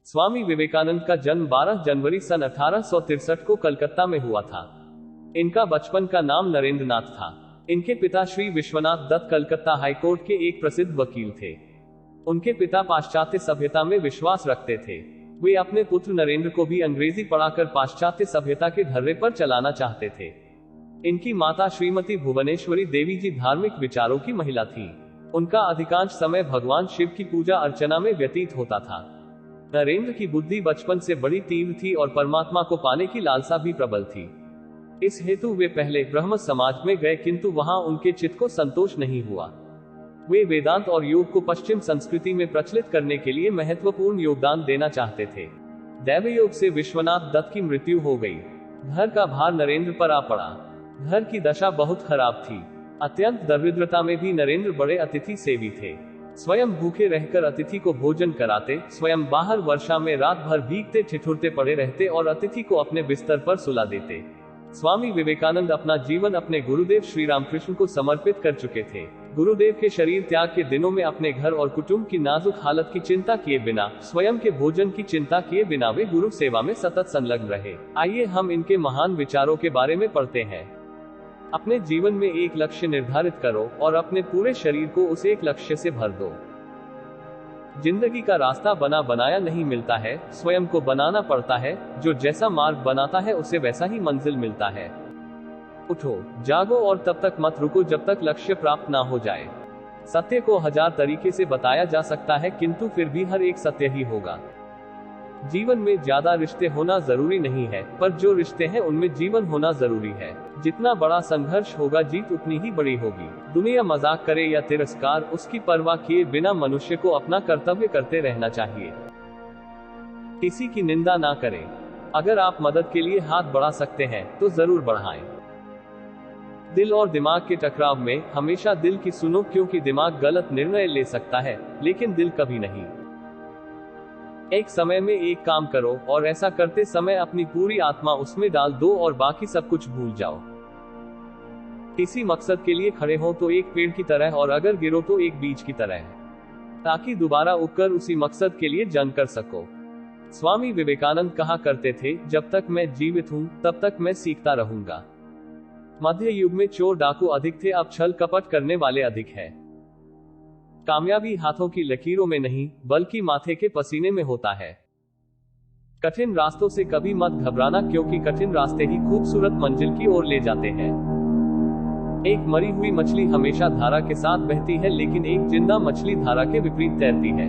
स्वामी विवेकानंद का जन्म 12 जनवरी सन 1863 को कलकत्ता में हुआ था। इनका बचपन का नाम नरेंद्र नाथ था। इनके पिता श्री विश्वनाथ दत्त कलकत्ता हाईकोर्ट के एक प्रसिद्ध वकील थे। उनके पिता पाश्चात्य सभ्यता में विश्वास रखते थे। वे अपने पुत्र नरेंद्र को भी अंग्रेजी पढ़ाकर पाश्चात्य सभ्यता के ढर्रे पर चलाना चाहते थे। इनकी माता श्रीमती भुवनेश्वरी देवी जी धार्मिक विचारों की महिला थी। उनका अधिकांश समय भगवान शिव की पूजा अर्चना में व्यतीत होता था। नरेंद्र की बुद्धि बचपन से बड़ी तीव्र थी और परमात्मा को पाने की लालसा भी प्रबल थी। इस हेतु वे पहले ब्रह्म समाज में गए, किंतु वहां उनके चित्त को संतोष नहीं हुआ। वे वेदांत और योग को पश्चिम संस्कृति में प्रचलित करने के लिए महत्वपूर्ण योगदान देना चाहते थे। दैवयोग से विश्वनाथ दत्त की मृत्यु हो गई। घर का भार नरेंद्र पर आ पड़ा। घर की दशा बहुत खराब थी। अत्यंत दरिद्रता में भी नरेंद्र बड़े अतिथि सेवी थे। स्वयं भूखे रहकर अतिथि को भोजन कराते, स्वयं बाहर वर्षा में रात भर भीगते ठिठुरते पड़े रहते और अतिथि को अपने बिस्तर पर सुला देते। स्वामी विवेकानंद अपना जीवन अपने गुरुदेव श्री रामकृष्ण को समर्पित कर चुके थे। गुरुदेव के शरीर त्याग के दिनों में अपने घर और कुटुंब की नाजुक हालत की चिंता किए बिना, स्वयं के भोजन की चिंता किए बिना वे गुरु सेवा में सतत संलग्न रहे। आइए हम इनके महान विचारों के बारे में पढ़ते हैं। अपने जीवन में एक लक्ष्य निर्धारित करो और अपने पूरे शरीर को उस एक लक्ष्य से भर दो। जिंदगी का रास्ता बना बनाया नहीं मिलता है, स्वयं को बनाना पड़ता है। जो जैसा मार्ग बनाता है उसे वैसा ही मंजिल मिलता है। उठो, जागो और तब तक मत रुको जब तक लक्ष्य प्राप्त ना हो जाए। सत्य को 1000 तरीके से बताया जा सकता है, किंतु फिर भी हर एक सत्य ही होगा। जीवन में ज्यादा रिश्ते होना जरूरी नहीं है, पर जो रिश्ते हैं उनमें जीवन होना जरूरी है। जितना बड़ा संघर्ष होगा, जीत उतनी ही बड़ी होगी। दुनिया मजाक करे या तिरस्कार, उसकी परवाह किए बिना मनुष्य को अपना कर्तव्य करते रहना चाहिए। किसी की निंदा ना करें। अगर आप मदद के लिए हाथ बढ़ा सकते हैं तो जरूर बढ़ाएं। दिल और दिमाग के टकराव में हमेशा दिल की सुनो, क्योंकि दिमाग गलत निर्णय ले सकता है लेकिन दिल कभी नहीं। एक समय में एक काम करो और ऐसा करते समय अपनी पूरी आत्मा उसमें डाल दो और बाकी सब कुछ भूल जाओ। किसी मकसद के लिए खड़े हो तो एक पेड़ की तरह, और अगर गिरो तो एक बीज की तरह, ताकि दोबारा उगकर उसी मकसद के लिए जंग कर सको। स्वामी विवेकानंद कहा करते थे, जब तक मैं जीवित हूँ तब तक मैं सीखता रहूंगा। मध्य युग में चोर डाकू अधिक थे, अब छल कपट करने वाले अधिक है। कामयाबी हाथों की लकीरों में नहीं बल्कि माथे के पसीने में होता है। कठिन रास्तों से कभी मत घबराना, क्योंकि कठिन रास्ते ही खूबसूरत मंजिल की ओर ले जाते हैं। एक मरी हुई मछली हमेशा धारा के साथ बहती है, लेकिन एक जिंदा मछली धारा के विपरीत तैरती है।